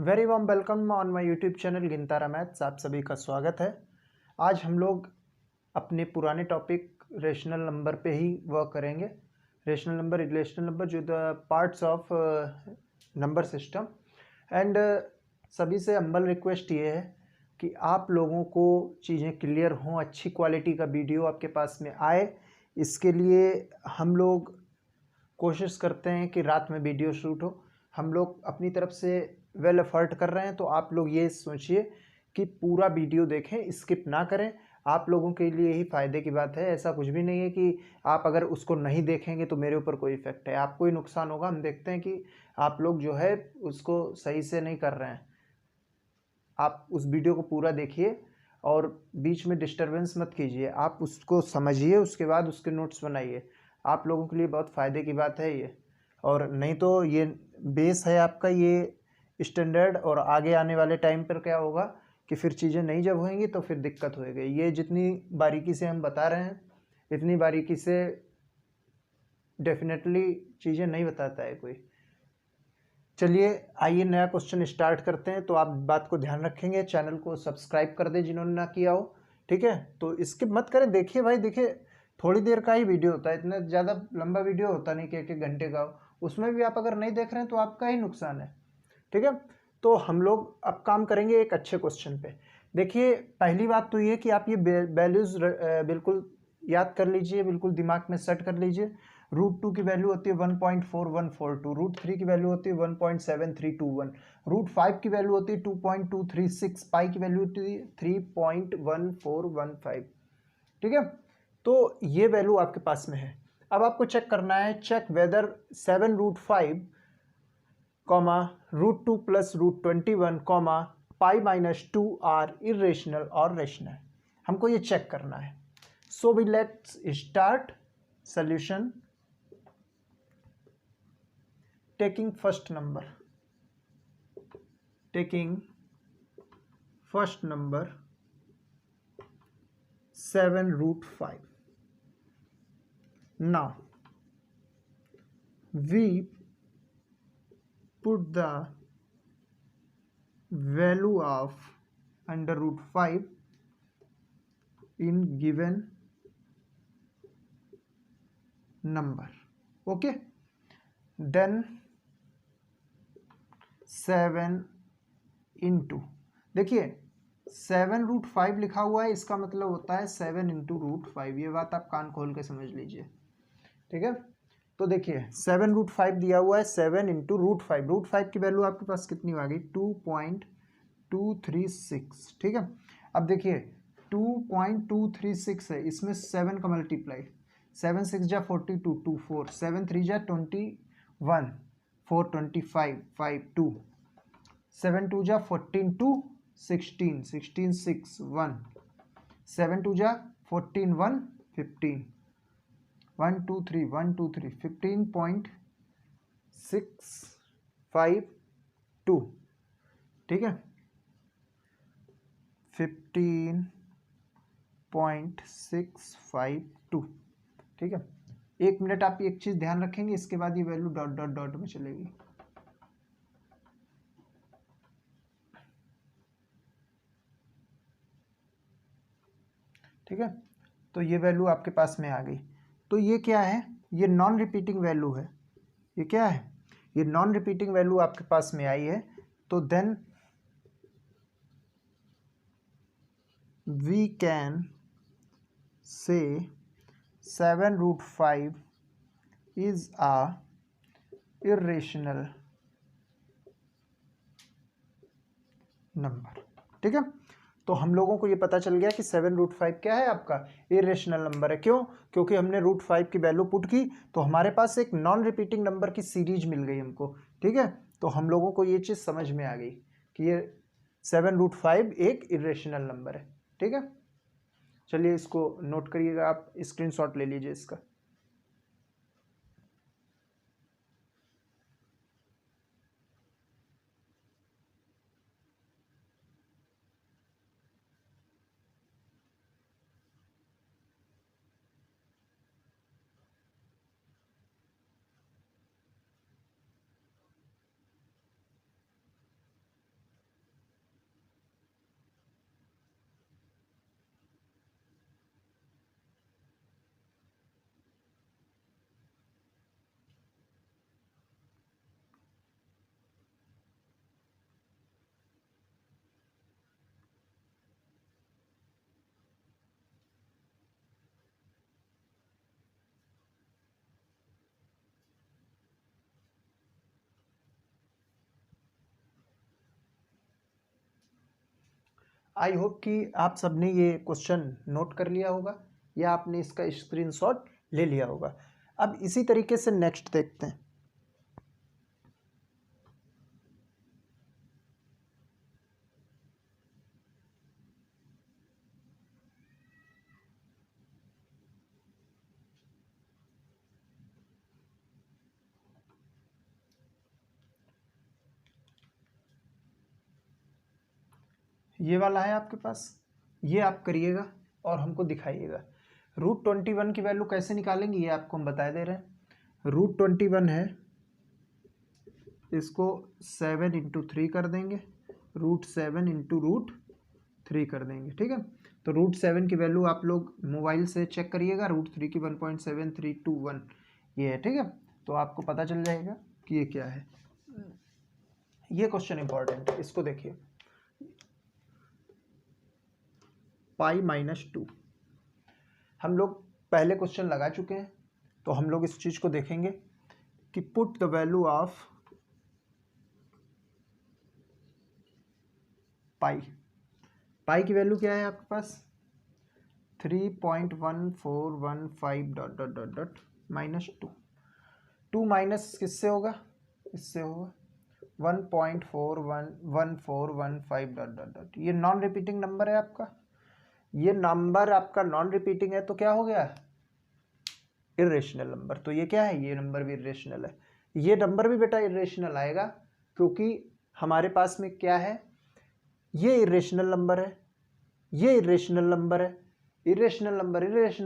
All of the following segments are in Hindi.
Very warm welcome on my YouTube channel Gintara maths. आप सभी का स्वागत है। आज हम लोग अपने पुराने टॉपिक रेशनल नंबर पे ही वर्क करेंगे। रेशनल नंबर, रिलेशनल नंबर, जो the parts of number system. And सभी से हम्बल रिक्वेस्ट ये है कि आप लोगों को चीज़ें क्लियर हों, अच्छी क्वालिटी का वीडियो आपके पास में आए। इसके लिए हम लोग कोशिश करते हैं कि रात में वीडियो शूट हो। हम लोग अपनी तरफ से वेल एफर्ट कर रहे हैं, तो आप लोग ये सोचिए कि पूरा वीडियो देखें, स्किप ना करें। आप लोगों के लिए ही फ़ायदे की बात है। ऐसा कुछ भी नहीं है कि आप अगर उसको नहीं देखेंगे तो मेरे ऊपर कोई इफेक्ट है, आपको ही नुकसान होगा। हम देखते हैं कि आप लोग जो है उसको सही से नहीं कर रहे हैं। आप उस वीडियो को पूरा देखिए और बीच में डिस्टरबेंस मत कीजिए। आप उसको समझिए, उसके बाद उसके नोट्स बनाइए। आप लोगों के लिए बहुत फ़ायदे की बात है ये। और नहीं तो ये बेस है आपका, ये स्टैंडर्ड। और आगे आने वाले टाइम पर क्या होगा कि फिर चीज़ें नहीं जब होंगी तो फिर दिक्कत होएगी। ये जितनी बारीकी से हम बता रहे हैं, इतनी बारीकी से डेफिनेटली चीज़ें नहीं बताता है कोई। चलिए आइए नया क्वेश्चन स्टार्ट करते हैं। तो आप बात को ध्यान रखेंगे, चैनल को सब्सक्राइब कर दें जिन्होंने ना किया हो, ठीक है। तो स्किप मत करें, देखिए भाई, देखिए थोड़ी देर का ही वीडियो होता है, इतना ज़्यादा लंबा वीडियो होता नहीं कि 1-1 घंटे का हो। उसमें भी आप अगर नहीं देख रहे हैं तो आपका ही नुकसान है, ठीक है। तो हम लोग अब काम करेंगे एक अच्छे क्वेश्चन पे। देखिए पहली बात तो ये कि आप ये वैल्यूज बिल्कुल याद कर लीजिए, बिल्कुल दिमाग में सेट कर लीजिए। √2 की वैल्यू होती है 1.4142, √3 की वैल्यू होती है 1.7321, √5 की वैल्यू होती है 2.236, पाई की वैल्यू होती है 3.1415, ठीक है। तो ये वैल्यू आपके पास में है। अब आपको चेक करना है, check whether 7√5 comma √2 plus √21 comma pi -2 are irrational और रेशनल। हमको ये चेक करना है। So we let's start solution taking first number 7√5. Now we put the value of under √5 in given number. Okay, then 7 into, देखिए 7√5 लिखा हुआ है, इसका मतलब होता है 7 इंटू √5। ये बात आप कान खोल के समझ लीजिए, ठीक है। तो देखिए 7√5 दिया हुआ है, 7 इंटू √5। √5 की वैल्यू आपके पास कितनी आ गई? 2.236, ठीक है। अब देखिए 2.236 है, इसमें 7 का मल्टीप्लाई, 7 6 जा 42, 2 4, 7 3 जा 21, 4 25, 5 2, 7 2 जा 14, 2 16, 16 6 1, 7 2 जा 14, 1 15, 1 2 3 1 2 3 15.652, ठीक है। 15.652, ठीक है। एक मिनट, आप एक चीज ध्यान रखेंगे, इसके बाद ये वैल्यू डॉट डॉट डॉट में चलेगी, ठीक है। तो ये वैल्यू आपके पास में आ गई। तो ये क्या है? ये नॉन रिपीटिंग वैल्यू है। ये क्या है? ये नॉन रिपीटिंग वैल्यू आपके पास में आई है। तो then we can say 7√5 is a irrational number, ठीक है। तो हम लोगों को ये पता चल गया कि 7√5 क्या है? आपका इरेशनल नंबर है। क्यों? क्योंकि हमने √5 की वैल्यू पुट की, तो हमारे पास एक नॉन रिपीटिंग नंबर की सीरीज मिल गई हमको, ठीक है। तो हम लोगों को ये चीज़ समझ में आ गई कि ये 7√5 एक इरेशनल नंबर है, ठीक है। चलिए इसको नोट करिएगा, आप स्क्रीनशॉट ले लीजिए इसका। आई होप कि आप सबने ये क्वेश्चन नोट कर लिया होगा या आपने इसका स्क्रीनशॉट ले लिया होगा। अब इसी तरीके से नेक्स्ट देखते हैं। ये वाला है आपके पास, ये आप करिएगा और हमको दिखाइएगा। √21 की वैल्यू कैसे निकालेंगे ये आपको हम बता दे रहे हैं। √21 है, इसको 7 × 3 कर देंगे, √7 × √3 कर देंगे, ठीक है। तो √7 की वैल्यू आप लोग मोबाइल से चेक करिएगा, √3 की 1.7321 ये है, ठीक है। तो आपको पता चल जाएगा कि ये क्या है। ये क्वेश्चन इंपॉर्टेंट है, इसको देखिए। π-2 हम लोग पहले क्वेश्चन लगा चुके हैं, तो हम लोग इस चीज़ को देखेंगे कि पुट द वैल्यू ऑफ पाई की वैल्यू क्या है आपके पास 3.1415 dot dot dot dot -2 2 minus किससे होगा, इससे होगा 1.1415 डॉट डॉट डॉट। ये नॉन रिपीटिंग नंबर है आपका, ये नंबर आपका नॉन रिपीटिंग है तो क्या हो गया, इरेशनल नंबर। तो ये क्या है, ये नंबर भी इरेशनल है। ये नंबर भी बेटा इरेशनल आएगा क्योंकि हमारे पास में क्या है, ये इरेशनल नंबर है, ये इरेशनल नंबर है। इरेशनल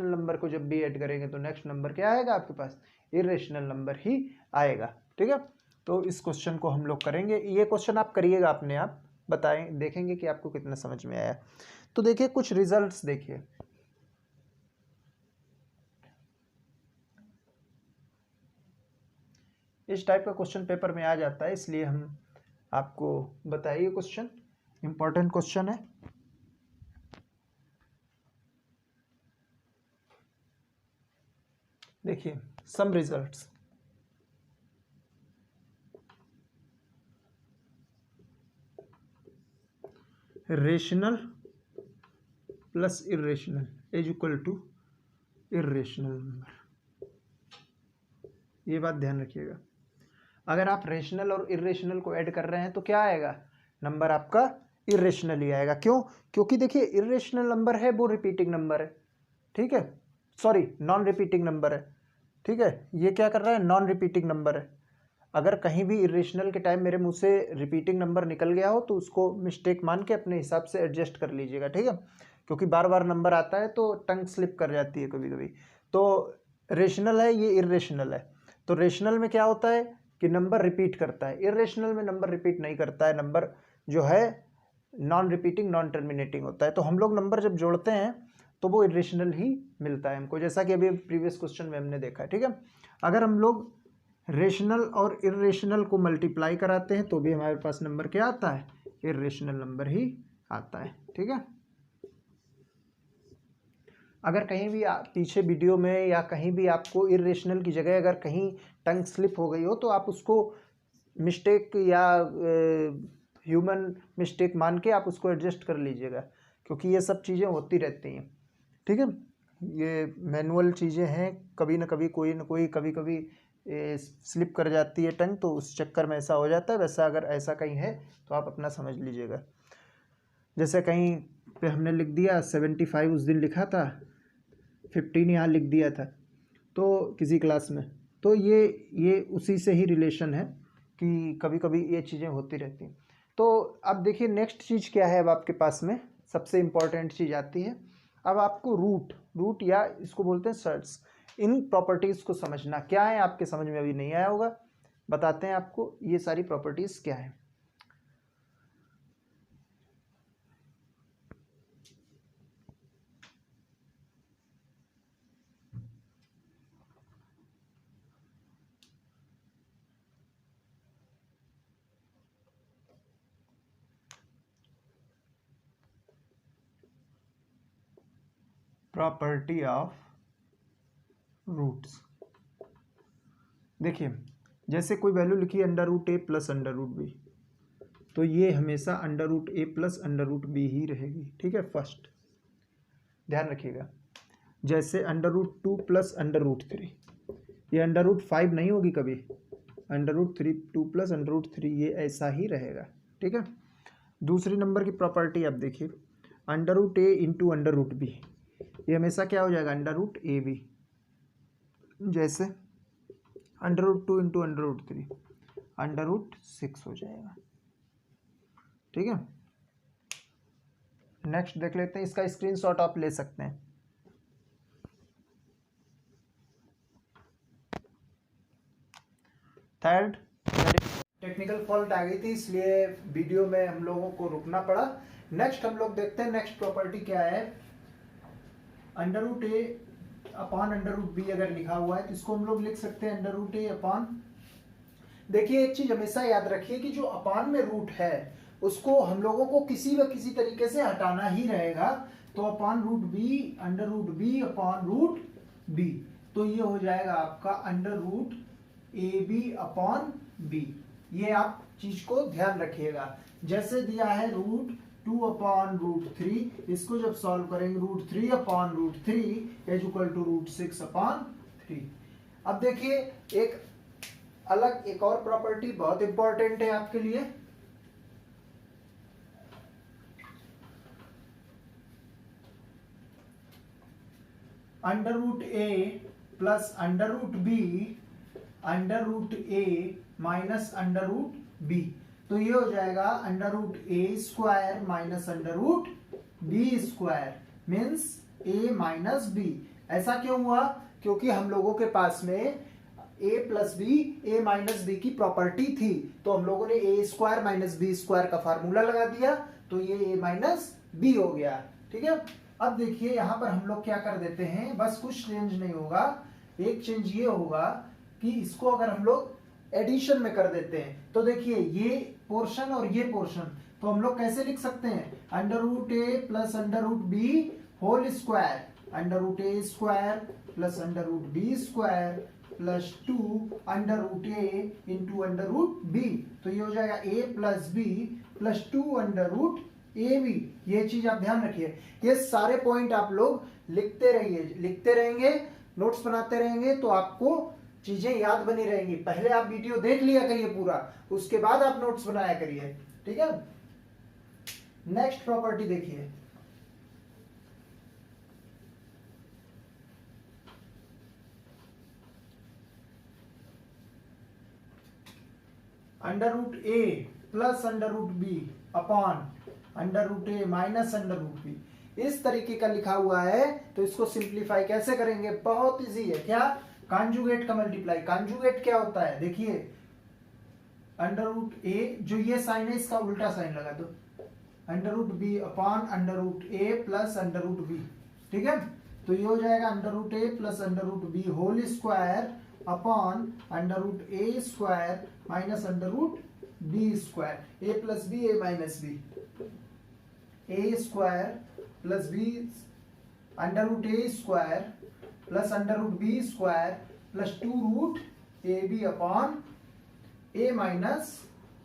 नंबर को जब भी ऐड करेंगे तो नेक्स्ट नंबर क्या आएगा आपके पास, इरेशनल नंबर ही आएगा, ठीक है। तो इस क्वेश्चन को हम लोग करेंगे, ये क्वेश्चन आप करिएगा अपने आप, बताएं, देखेंगे कि आपको कितना समझ में आया। तो देखिए कुछ रिजल्ट्स देखिए। इस टाइप का क्वेश्चन पेपर में आ जाता है, इसलिए हम आपको बताइए, क्वेश्चन इंपॉर्टेंट क्वेश्चन है। देखिए some results, rational plus irrational is equal to irrational number. ये बात ध्यान रखिएगा, अगर आप रेशनल और इरेशनल को ऐड कर रहे हैं तो क्या आएगा, नंबर आपका इरेशनल ही आएगा। क्यों, क्योंकि देखिए इरेशनल नंबर है वो रिपीटिंग नंबर है, ठीक है, सॉरी नॉन रिपीटिंग नंबर है, ठीक है। ये क्या कर रहा है, नॉन रिपीटिंग नंबर है। अगर कहीं भी इरेशनल के टाइम मेरे मुंह से रिपीटिंग नंबर निकल गया हो तो उसको मिस्टेक मान के अपने हिसाब से एडजस्ट कर लीजिएगा, ठीक है, क्योंकि बार बार नंबर आता है तो टंग स्लिप कर जाती है कभी कभी। तो रेशनल है, ये इरेशनल है। तो रेशनल में क्या होता है कि नंबर रिपीट करता है, इरेशनल में नंबर रिपीट नहीं करता है, नंबर जो है नॉन रिपीटिंग नॉन टर्मिनेटिंग होता है। तो हम लोग नंबर जब जोड़ते हैं तो वो इरेशनल ही मिलता है हमको, जैसा कि अभी प्रीवियस क्वेश्चन में हमने देखा है, ठीक है। अगर हम लोग रेशनल और इरेशनल को मल्टीप्लाई कराते हैं तो भी हमारे पास नंबर क्या आता है, इरेशनल नंबर ही आता है, ठीक है। अगर कहीं भी पीछे वीडियो में या कहीं भी आपको इरेशनल की जगह अगर कहीं टंग स्लिप हो गई हो तो आप उसको मिस्टेक या ह्यूमन मिस्टेक मान के आप उसको एडजस्ट कर लीजिएगा, क्योंकि ये सब चीज़ें होती रहती हैं, ठीक है। ये मैनुअल चीज़ें हैं, कभी ना कभी कोई ना कोई कभी कभी स्लिप कर जाती है टंग, तो उस चक्कर में ऐसा हो जाता है। वैसा अगर ऐसा कहीं है तो आप अपना समझ लीजिएगा। जैसे कहीं पे हमने लिख दिया 75 उस दिन लिखा था, 15 यहाँ लिख दिया था तो किसी क्लास में, तो ये उसी से ही रिलेशन है कि कभी कभी ये चीज़ें होती रहती हैं। तो अब देखिए नेक्स्ट चीज़ क्या है, अब आपके पास में सबसे इम्पॉर्टेंट चीज़ आती है। अब आपको रूट या इसको बोलते हैं सर्ट्स, इन प्रॉपर्टीज़ को समझना क्या है, आपके समझ में अभी नहीं आया होगा, बताते हैं आपको ये सारी प्रॉपर्टीज़ क्या है। प्रॉपर्टी ऑफ रूट्स, देखिए जैसे कोई वैल्यू लिखी है √a + √b, तो ये हमेशा under root A plus under root B ही रहेगी। ठीक है, फर्स्ट ध्यान रखिएगा। जैसे under root 2 plus under root 3, ये अंडर रूट 5 नहीं होगी कभी, under root 3 2 plus under root 3 ये ऐसा ही रहेगा। ठीक है, दूसरी नंबर की प्रॉपर्टी आप देखिए, under root A into under root B, ये हमेशा क्या हो जाएगा, अंडर रूट ए बी। जैसे under root 2 into under root 3 under root 6 हो जाएगा। ठीक है, नेक्स्ट देख लेते हैं, इसका स्क्रीनशॉट आप ले सकते हैं। थर्ड, टेक्निकल फॉल्ट आ गई थी इसलिए वीडियो में हम लोगों को रुकना पड़ा। नेक्स्ट हम लोग देखते हैं, नेक्स्ट प्रॉपर्टी क्या है, अंडर रूट ए अपॉन अंडर रूट बी अगर लिखा हुआ है तो इसको हम लोग लिख सकते हैं अंडर रूट ए अपॉन, देखिए एक चीज हमेशा याद रखिए कि जो अपान में रूट है उसको हम लोगों को किसी न किसी तरीके से हटाना ही रहेगा। तो upon root B under root B upon root B, तो ये हो जाएगा आपका under root A B upon B. ये आप चीज को ध्यान रखिएगा। जैसे दिया है रूट 2 अपॉन रूट 3, इसको जब सॉल्व करेंगे root 3 upon root 3 is equal to root 6 upon 3। अब देखिए एक अलग एक और प्रॉपर्टी बहुत इंपॉर्टेंट है आपके लिए, under root A plus under root B under root A minus under root B, तो ये हो जाएगा under root A square minus under root B square means A minus B. ऐसा क्यों हुआ, क्योंकि हम लोगों के पास में a plus B A minus B की प्रॉपर्टी थी, तो हम लोगों ने A square minus B square का फार्मूला लगा दिया, तो ये ए माइनस बी हो गया। ठीक है, अब देखिए यहां पर हम लोग क्या कर देते हैं, बस कुछ चेंज नहीं होगा, एक चेंज ये होगा कि इसको अगर हम लोग एडिशन में कर देते हैं तो देखिए ये पोर्शन और ये पोर्शन, तो हम लोग कैसे लिख सकते हैं, under root A plus under root B whole square, under root A square plus under root B square plus 2 under root A into under root B, तो ये हो जाएगा a plus B plus 2 under root A B. ये चीज आप ध्यान रखिए, ये सारे पॉइंट आप लोग लिखते रहिए, लिखते रहेंगे, नोट्स बनाते रहेंगे तो आपको चीजें याद बनी रहेंगी। पहले आप वीडियो देख लिया करिए पूरा, उसके बाद आप नोट्स बनाया करिए। ठीक है, नेक्स्ट प्रॉपर्टी देखिए, under root A plus under root B upon under root A minus under root B, इस तरीके का लिखा हुआ है, तो इसको सिंप्लीफाई कैसे करेंगे, बहुत इजी है। क्या, कॉन्जुगेट का मल्टीप्लाई। कॉन्जुगेट क्या होता है, देखिए अंडर रूट ए, जो ये साइन है इसका उल्टा साइन लगा दो, under root B upon under root A plus under root B. ठीक है, तो ये हो जाएगा under root A plus under root B whole square upon under root A square minus under root B square, A plus B A minus B, A square plus B under root A square plus under root B square plus 2 root A B upon A minus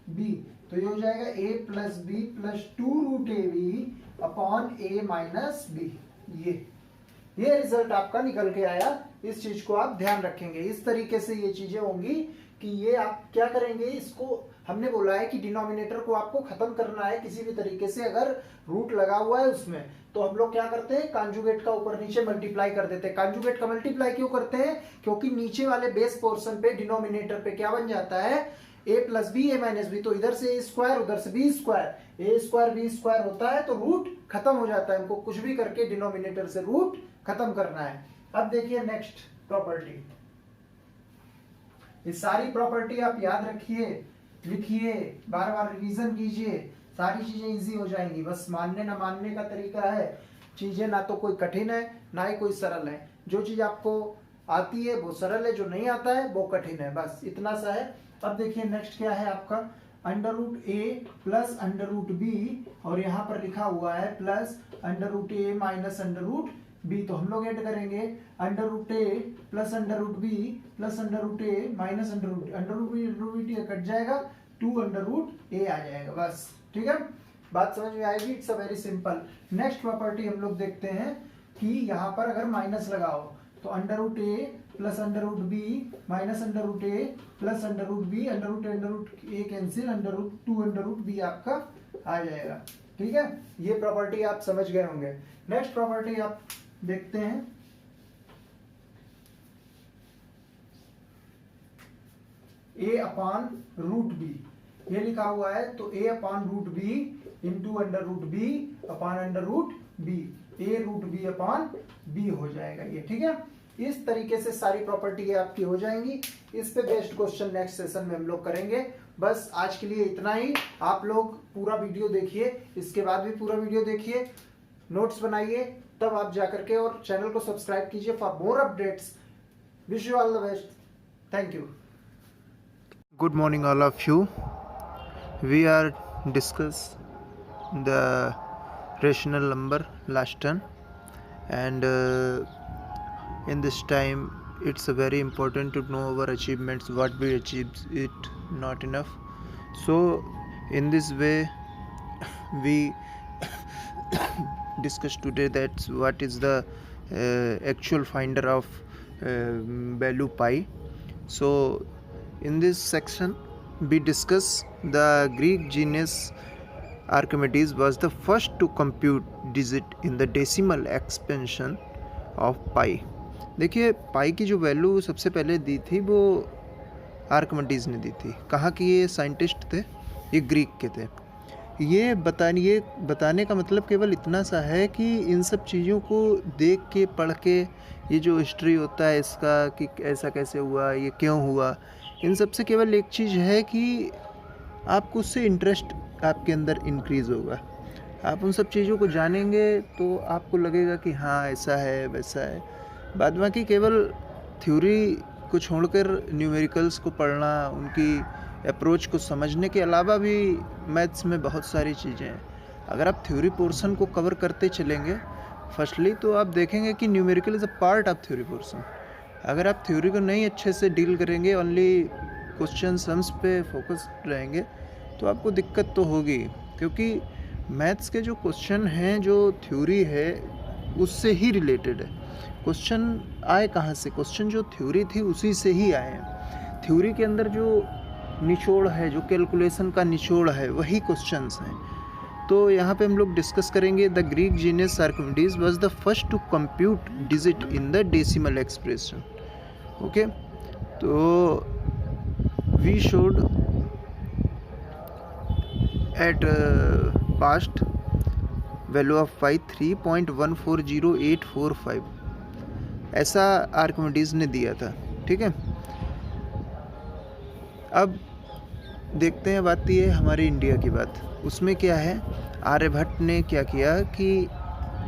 B, तो ये हो जाएगा A plus B plus 2 root A B upon A minus B. ये रिजल्ट आपका निकल के आया। इस चीज को आप ध्यान रखेंगे, इस तरीके से ये चीजें होंगी कि ये आप क्या करेंगे, इसको हमने बोला है कि डिनोमिनेटर को आपको खत्म करना है किसी भी तरीके से, अगर रूट लगा हुआ है उसमें, तो हम लोग क्या करते हैं, कॉन्जुगेट का ऊपर नीचे मल्टीप्लाई कर देते हैं। कॉन्जुगेट का मल्टीप्लाई क्यों करते हैं, क्योंकि नीचे वाले बेस पोर्शन पे डिनोमिनेटर पे क्या बन जाता है, ए plus B A minus B, तो इधर से ए स्क्वायर उधर से बी स्क्वायर, ए स्क्वायर बी स्क्वायर होता है तो रूट खत्म हो जाता है। हमको कुछ भी करके डिनोमिनेटर से रूट खत्म करना है। अब देखिए नेक्स्ट प्रॉपर्टी, ये सारी प्रॉपर्टी आप याद रखिए, लिखिए, बार बार रिवीजन कीजिए, सारी चीजें इजी हो जाएंगी। बस मानने ना मानने का तरीका है, चीजें ना तो कोई कठिन है ना ही कोई सरल है। जो चीज आपको आती है वो सरल है, जो नहीं आता है वो कठिन है, बस इतना सा है। अब देखिए नेक्स्ट क्या है आपका, under root A plus under root B, और यहाँ पर लिखा हुआ है plus under root A minus under root B, तो हम लोग ऐड करेंगे under root A plus under root B plus under root A minus under root B cut जाएगा, 2√a आ जाएगा बस। ठीक है, बात समझ में आएगी। It's a very simple. Next property हम लोग देखते हैं कि यहाँ पर अगर माइनस लगाओ तो √a plus √b minus √a plus √b √a cancel √2√b आपका आ जाएगा। ठीक है, ये प्रॉपर्टी आप समझ गए होंगे। नेक्स्ट प्रॉपर्टी आप देखते हैं, a/√b ये लिखा हुआ है, तो a/√b into √b upon √b a√b/b हो जाएगा ये। ठीक है, इस तरीके से सारी प्रॉपर्टी आपकी हो जाएंगी। इस पे बेस्ड क्वेश्चन नेक्स्ट सेशन में हम लोग करेंगे। बस आज के लिए इतना ही। आप लोग पूरा वीडियो देखिए, इसके बाद भी पूरा वीडियो देखिए, नोट्स बनाइए, तब आप जाकर के और चैनल को सब्सक्राइब कीजिए for more updates. Wish you all the best. Thank you. Good morning all of you. We are discuss the rational number last time, and in this time it's very important to know our achievements, what we achieved it not enough. So in this way we discuss today that what is the actual finder of value pi. So in this section we discuss the Greek genius Archimedes was the first to compute digit in the decimal expansion of pi. देखिए पाई की जो वैल्यू सबसे पहले दी थी वो आर्किमिडीज ने दी थी। कहाँ के ये साइंटिस्ट थे? ये ग्रीक के थे। ये बताने का मतलब केवल इतना सा है कि इन सब चीज़ों को देख के पढ़ के, ये जो हिस्ट्री होता है इसका कि ऐसा कैसे हुआ, ये क्यों हुआ, इन सब से केवल एक चीज़ है कि आपको उससे इंटरेस्ट आपके अंदर इंक्रीज़ होगा। आप उन सब चीज़ों को जानेंगे तो आपको लगेगा कि हाँ ऐसा है वैसा है। बाद बाकी केवल थ्योरी को छोड़कर न्यूमेरिकल्स को पढ़ना, उनकी अप्रोच को समझने के अलावा भी मैथ्स में बहुत सारी चीज़ें हैं। अगर आप थ्योरी पोर्शन को कवर करते चलेंगे फर्स्टली, तो आप देखेंगे कि numerical is a part of theory portion. अगर आप थ्योरी को नहीं अच्छे से डील करेंगे, ओनली क्वेश्चन सम्स पे फोकस रहेंगे, तो आपको दिक्कत तो होगी। क्योंकि मैथ्स के जो क्वेश्चन हैं, जो थ्योरी है उससे ही रिलेटेड है। क्वेश्चन आए कहाँ से? क्वेश्चन जो थ्योरी थी उसी से ही आए हैं। थ्योरी के अंदर जो निचोड़ है, जो कैलकुलेशन का निचोड़ है, वही क्वेश्चंस हैं। तो यहाँ पे हम लोग डिस्कस करेंगे the Greek genius Archimedes was the first to compute digit in the decimal expression. Okay, तो we showed at past value of pi 3.140845 ऐसा आर्किमिडीज ने दिया था। ठीक है, अब देखते हैं, बात ये है हमारे इंडिया की बात। उसमें क्या है, आर्यभट्ट ने क्या किया कि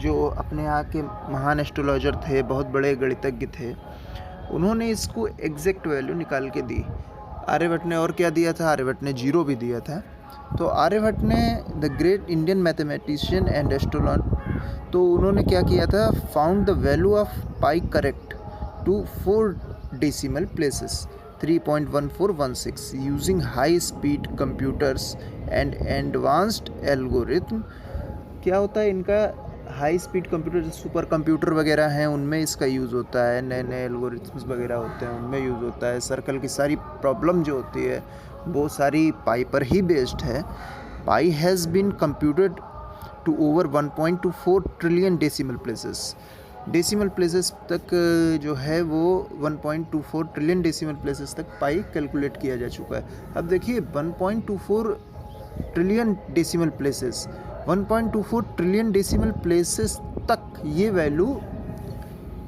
जो अपने यहाँ के महान एस्ट्रोलॉजर थे, बहुत बड़े गणितज्ञ थे, उन्होंने इसको एग्जैक्ट वैल्यू निकाल के दी। आर्यभट्ट ने और क्या दिया था? आर्यभट्ट ने 0 भी दिया था। तो आर्यभट्ट ने the great Indian mathematician and astronaut, तो उन्होंने क्या किया था? Found the value of pi correct to 4 decimal places 3.1416 using high speed computers and advanced algorithm. क्या होता है इनका? हाई स्पीड कंप्यूटर, जो सुपर कंप्यूटर वगैरह हैं उनमें इसका यूज़ होता है, नए नए एल्गोरिथम्स वगैरह होते हैं उनमें यूज़ होता है। सर्कल की सारी प्रॉब्लम जो होती है वो सारी पाई पर ही बेस्ड है। Pi has been computed to over 1.24 trillion decimal places. Decimal places तक जो है वो 1.24 ट्रिलियन डेसिमल प्लेसेस तक पाई कैलकुलेट किया जा चुका है। अब देखिए 1.24 trillion decimal places, 1.24 trillion decimal places तक ये वैल्यू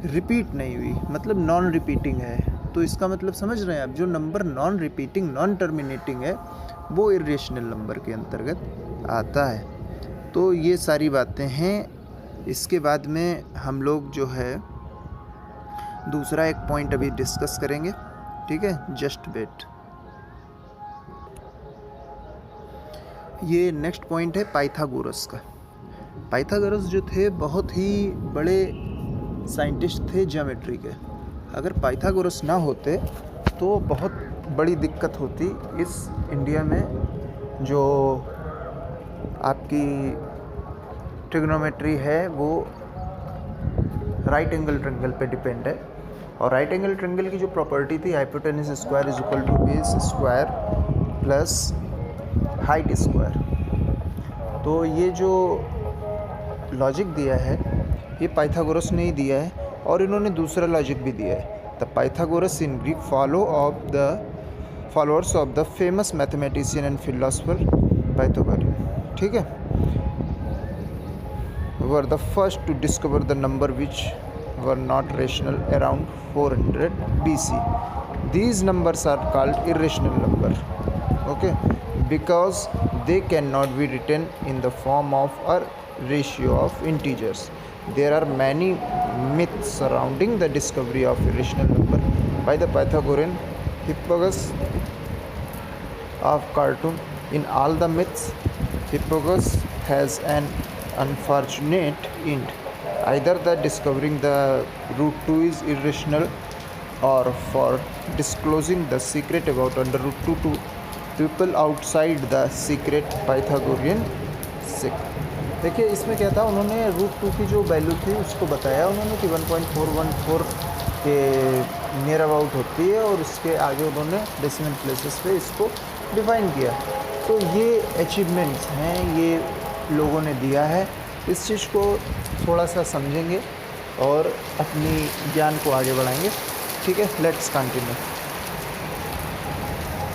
रिपीट नहीं हुई, मतलब नॉन रिपीटिंग है। तो इसका मतलब समझ रहे हैं आप, जो number non repeating, non terminating है वो इरेशनल नंबर के अंतर्गत आता है। तो ये सारी बातें हैं। इसके बाद में हम लोग जो है दूसरा एक पॉइंट अभी डिस्कस करेंगे। ठीक है, जस्ट वेट। ये नेक्स्ट पॉइंट है पाइथागोरस का। पाइथागोरस जो थे बहुत ही बड़े साइंटिस्ट थे ज्योमेट्री के। अगर पाइथागोरस ना होते तो बहुत बड़ी दिक्कत होती इस इंडिया में जो आपकी ट्रिग्नोमेट्री है वो राइट एंगल ट्रायंगल पे डिपेंड है। और राइट एंगल ट्रायंगल की जो प्रॉपर्टी थी hypotenuse square is equal to base square plus height square. तो ये जो लॉजिक दिया है ये पाइथागोरस ने ही दिया है, और इन्होंने दूसरा लॉजिक भी दिया है, the Pythagoras in Greek followers of the famous mathematician and philosopher Pythagoras. ठीक है, were the first to discover the number which were not rational around 400 BC. These numbers are called irrational number, okay, because they cannot be written in the form of a ratio of integers. There are many myths surrounding the discovery of irrational number by the Pythagorean Hipparchus of Khartoum. In all the myths, Hipparchus has an unfortunate end. Either the discovering the root 2 is irrational, or for disclosing the secret about under root 2 to people outside the secret Pythagorean sect. देखिए इसमें क्या था, उन्होंने रूट 2 की जो वैल्यू थी उसको बताया उन्होंने कि 1.414 के नियर अबाउट होती है, और उसके आगे उन्होंने डेसिमल प्लेसेस पे इसको डिफाइन किया। तो ये अचीवमेंट्स हैं, ये लोगों ने दिया है। इस चीज़ को थोड़ा सा समझेंगे और अपनी ज्ञान को आगे बढ़ाएंगे। ठीक है, लेट्स कंटिन्यू।